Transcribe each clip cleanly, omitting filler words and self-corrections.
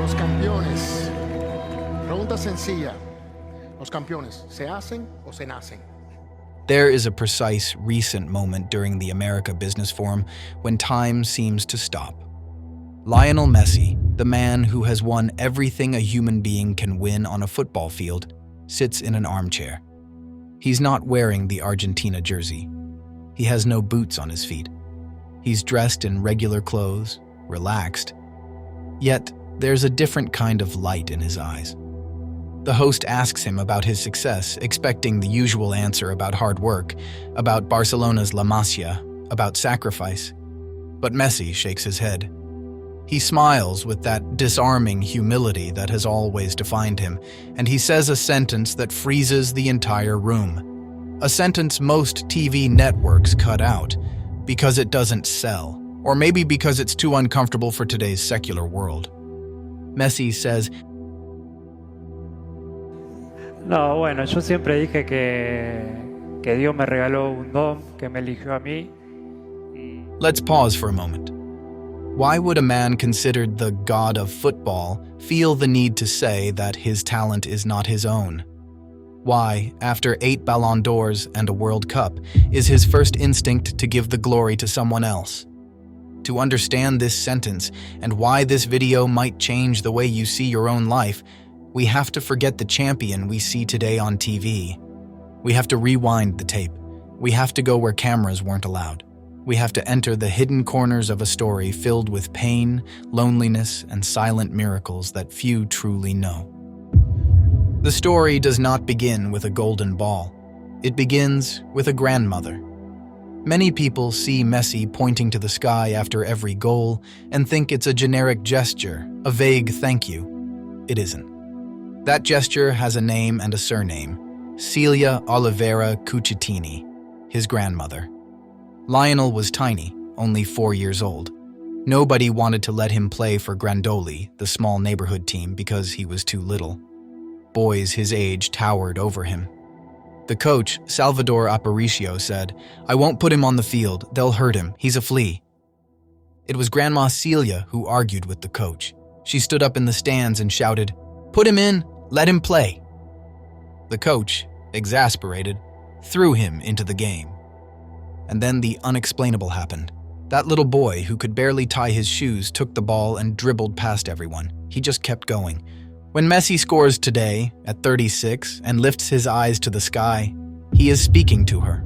Los campeones. Pregunta sencilla. Los campeones, ¿se hacen o se nacen? There is a precise, recent moment during the America Business Forum when time seems to stop. Lionel Messi, the man who has won everything a human being can win on a football field, sits in an armchair. He's not wearing the Argentina jersey. He has no boots on his feet. He's dressed in regular clothes, relaxed. Yet, there's a different kind of light in his eyes. The host asks him about his success, expecting the usual answer about hard work, about Barcelona's La Masia, about sacrifice. But Messi shakes his head. He smiles with that disarming humility that has always defined him, and he says a sentence that freezes the entire room. A sentence most TV networks cut out, because it doesn't sell, or maybe because it's too uncomfortable for today's secular world. Messi says, No, bueno, yo siempre dije que Dios me regaló un don, que me eligió a mí. Let's pause for a moment. Why would a man considered the god of football feel the need to say that his talent is not his own? Why, after 8 Ballon d'Ors and a World Cup, is his first instinct to give the glory to someone else? To understand this sentence and why this video might change the way you see your own life, we have to forget the champion we see today on TV. We have to rewind the tape. We have to go where cameras weren't allowed. We have to enter the hidden corners of a story filled with pain, loneliness, and silent miracles that few truly know. The story does not begin with a golden ball. It begins with a grandmother. Many people see Messi pointing to the sky after every goal and think it's a generic gesture, a vague thank you. It isn't. That gesture has a name and a surname: Celia Oliveira Cucitini, his grandmother. Lionel was tiny, only 4 years old. Nobody wanted to let him play for Grandoli, the small neighborhood team, because he was too little. Boys his age towered over him. The coach, Salvador Aparicio, said, "I won't put him on the field. They'll hurt him. He's a flea." It was Grandma Celia who argued with the coach. She stood up in the stands and shouted, "Put him in. Let him play." The coach, exasperated, threw him into the game. And then the unexplainable happened. That little boy who could barely tie his shoes took the ball and dribbled past everyone. He just kept going. When Messi scores today, at 36, and lifts his eyes to the sky, he is speaking to her.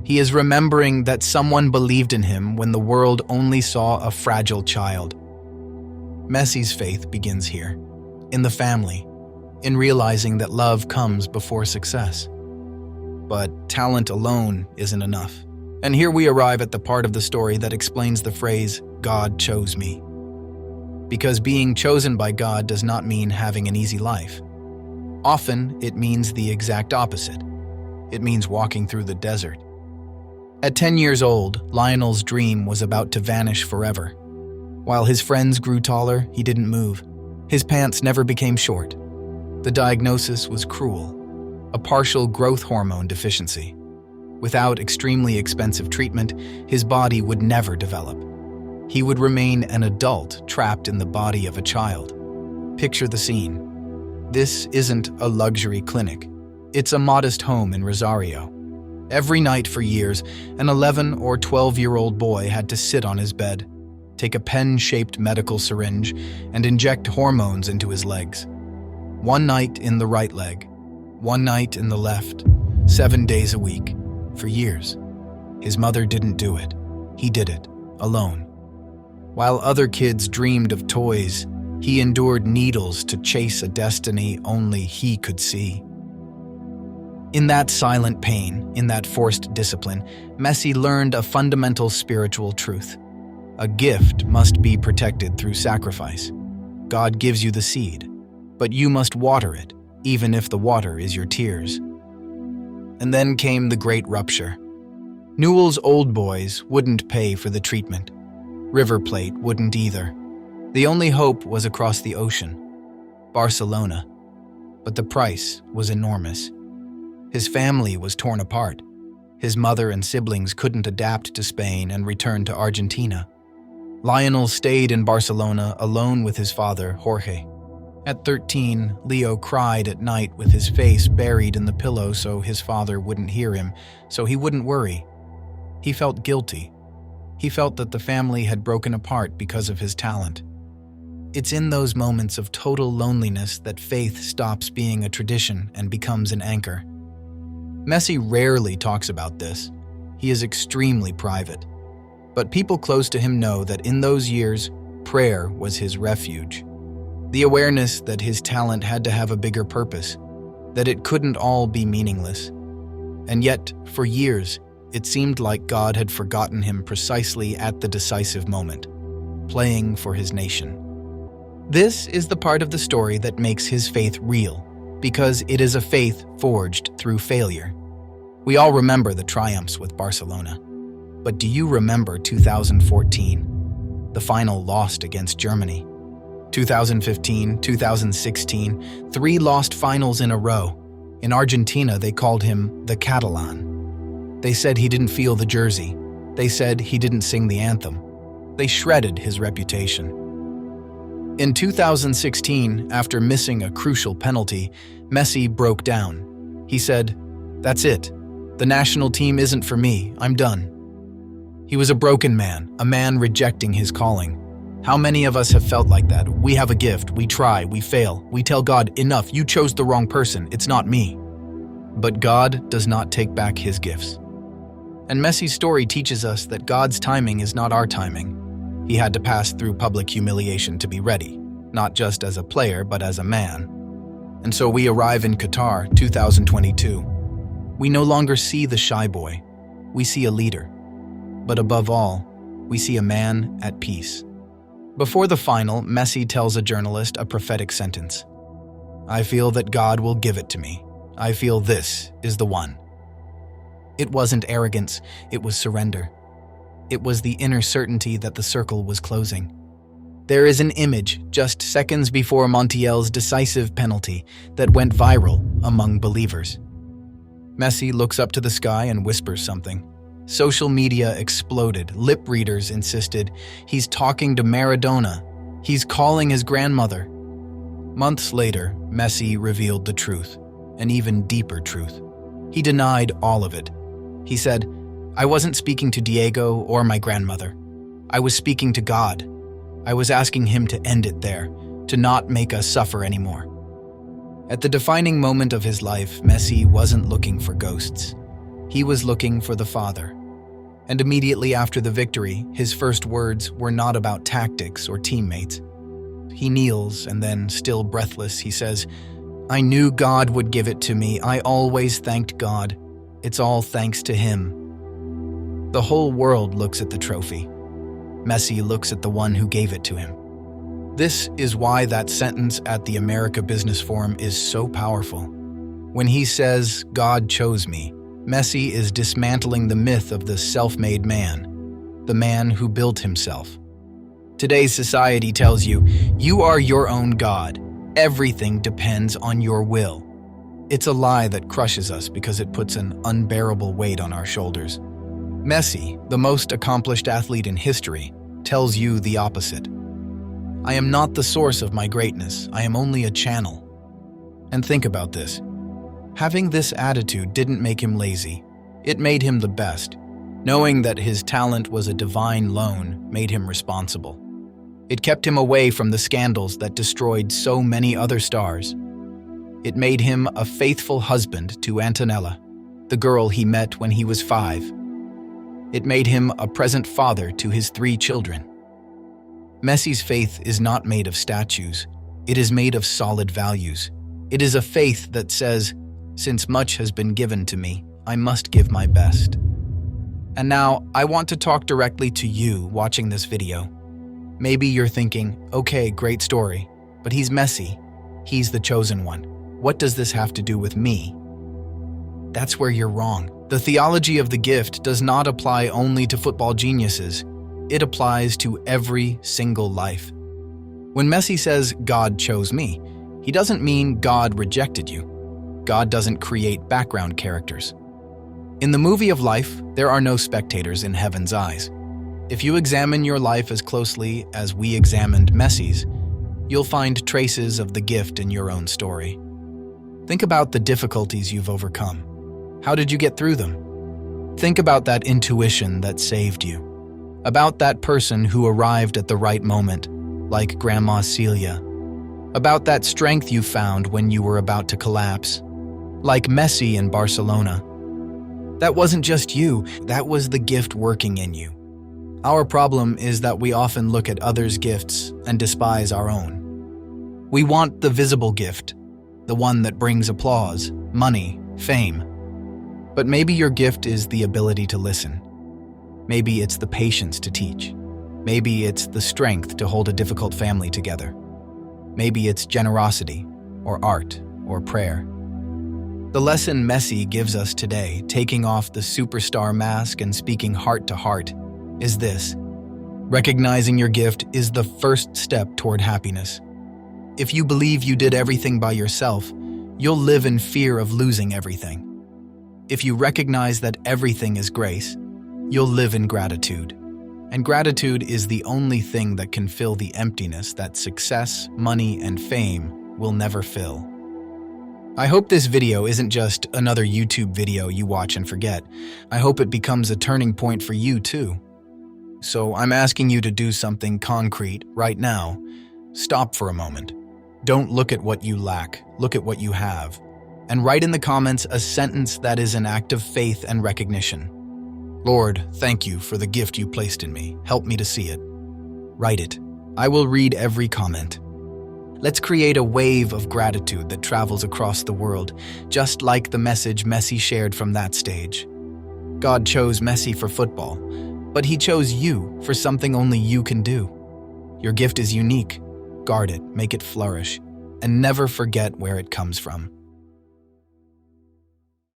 He is remembering that someone believed in him when the world only saw a fragile child. Messi's faith begins here, in the family, in realizing that love comes before success. But talent alone isn't enough. And here we arrive at the part of the story that explains the phrase, "God chose me." Because being chosen by God does not mean having an easy life. Often, it means the exact opposite. It means walking through the desert. At 10 years old, Lionel's dream was about to vanish forever. While his friends grew taller, he didn't move. His pants never became short. The diagnosis was cruel: a partial growth hormone deficiency. Without extremely expensive treatment, his body would never develop. He would remain an adult trapped in the body of a child. Picture the scene. This isn't a luxury clinic. It's a modest home in Rosario. Every night for years, an 11 or 12-year-old boy had to sit on his bed, take a pen-shaped medical syringe, and inject hormones into his legs. One night in the right leg, one night in the left, 7 days a week. For years. His mother didn't do it. He did it, alone. While other kids dreamed of toys, he endured needles to chase a destiny only he could see. In that silent pain, in that forced discipline, Messi learned a fundamental spiritual truth. A gift must be protected through sacrifice. God gives you the seed, but you must water it, even if the water is your tears. And then came the great rupture. Newell's Old Boys wouldn't pay for the treatment. River Plate wouldn't either. The only hope was across the ocean, Barcelona. But the price was enormous. His family was torn apart. His mother and siblings couldn't adapt to Spain and return to Argentina. Lionel stayed in Barcelona alone with his father, Jorge. At 13, Leo cried at night with his face buried in the pillow so his father wouldn't hear him, so he wouldn't worry. He felt guilty. He felt that the family had broken apart because of his talent. It's in those moments of total loneliness that faith stops being a tradition and becomes an anchor. Messi rarely talks about this. He is extremely private. But people close to him know that in those years, prayer was his refuge. The awareness that his talent had to have a bigger purpose, that it couldn't all be meaningless. And yet, for years, it seemed like God had forgotten him precisely at the decisive moment, playing for his nation. This is the part of the story that makes his faith real, because it is a faith forged through failure. We all remember the triumphs with Barcelona. But do you remember 2014, the final lost against Germany? 2015, 2016, 3 lost finals in a row. In Argentina, they called him the Catalan. They said he didn't feel the jersey. They said he didn't sing the anthem. They shredded his reputation. In 2016, after missing a crucial penalty, Messi broke down. He said, "That's it. The national team isn't for me. I'm done." He was a broken man, a man rejecting his calling. How many of us have felt like that? We have a gift, we try, we fail, we tell God, "Enough, you chose the wrong person, it's not me." But God does not take back his gifts. And Messi's story teaches us that God's timing is not our timing. He had to pass through public humiliation to be ready, not just as a player, but as a man. And so we arrive in Qatar, 2022. We no longer see the shy boy. We see a leader. But above all, we see a man at peace. Before the final, Messi tells a journalist a prophetic sentence. "I feel that God will give it to me. I feel this is the one." It wasn't arrogance, it was surrender. It was the inner certainty that the circle was closing. There is an image just seconds before Montiel's decisive penalty that went viral among believers. Messi looks up to the sky and whispers something. Social media exploded. Lip readers insisted, "He's talking to Maradona. He's calling his grandmother." Months later, Messi revealed the truth, an even deeper truth. He denied all of it. He said, "I wasn't speaking to Diego or my grandmother. I was speaking to God. I was asking him to end it there, to not make us suffer anymore." At the defining moment of his life, Messi wasn't looking for ghosts. He was looking for the Father. And immediately after the victory, his first words were not about tactics or teammates. He kneels and then, still breathless, he says, "I knew God would give it to me. I always thanked God. It's all thanks to him." The whole world looks at the trophy. Messi looks at the one who gave it to him. This is why that sentence at the America Business Forum is so powerful. When he says, "God chose me," Messi is dismantling the myth of the self-made man, the man who built himself. Today's society tells you, you are your own God. Everything depends on your will. It's a lie that crushes us because it puts an unbearable weight on our shoulders. Messi, the most accomplished athlete in history, tells you the opposite. "I am not the source of my greatness. I am only a channel." And think about this. Having this attitude didn't make him lazy. It made him the best. Knowing that his talent was a divine loan made him responsible. It kept him away from the scandals that destroyed so many other stars. It made him a faithful husband to Antonella, the girl he met when he was 5. It made him a present father to his 3 children. Messi's faith is not made of statues. It is made of solid values. It is a faith that says, "Since much has been given to me, I must give my best." And now, I want to talk directly to you watching this video. Maybe you're thinking, "Okay, great story, but he's Messi. He's the chosen one. What does this have to do with me?" That's where you're wrong. The theology of the gift does not apply only to football geniuses. It applies to every single life. When Messi says, "God chose me," he doesn't mean God rejected you. God doesn't create background characters. In the movie of life, there are no spectators in heaven's eyes. If you examine your life as closely as we examined Messi's, you'll find traces of the gift in your own story. Think about the difficulties you've overcome. How did you get through them? Think about that intuition that saved you. About that person who arrived at the right moment, like Grandma Celia. About that strength you found when you were about to collapse, like Messi in Barcelona. That wasn't just you, that was the gift working in you. Our problem is that we often look at others' gifts and despise our own. We want the visible gift, the one that brings applause, money, fame. But maybe your gift is the ability to listen. Maybe it's the patience to teach. Maybe it's the strength to hold a difficult family together. Maybe it's generosity, or art, or prayer. The lesson Messi gives us today, taking off the superstar mask and speaking heart to heart, is this: recognizing your gift is the first step toward happiness. If you believe you did everything by yourself, you'll live in fear of losing everything. If you recognize that everything is grace, you'll live in gratitude. And gratitude is the only thing that can fill the emptiness that success, money, and fame will never fill. I hope this video isn't just another YouTube video you watch and forget. I hope it becomes a turning point for you too. So I'm asking you to do something concrete right now. Stop for a moment. Don't look at what you lack, look at what you have. And write in the comments a sentence that is an act of faith and recognition. Lord, thank you for the gift you placed in me. Help me to see it. Write it. I will read every comment. Let's create a wave of gratitude that travels across the world, just like the message Messi shared from that stage. God chose Messi for football, but he chose you for something only you can do. Your gift is unique. Guard it, make it flourish, and never forget where it comes from.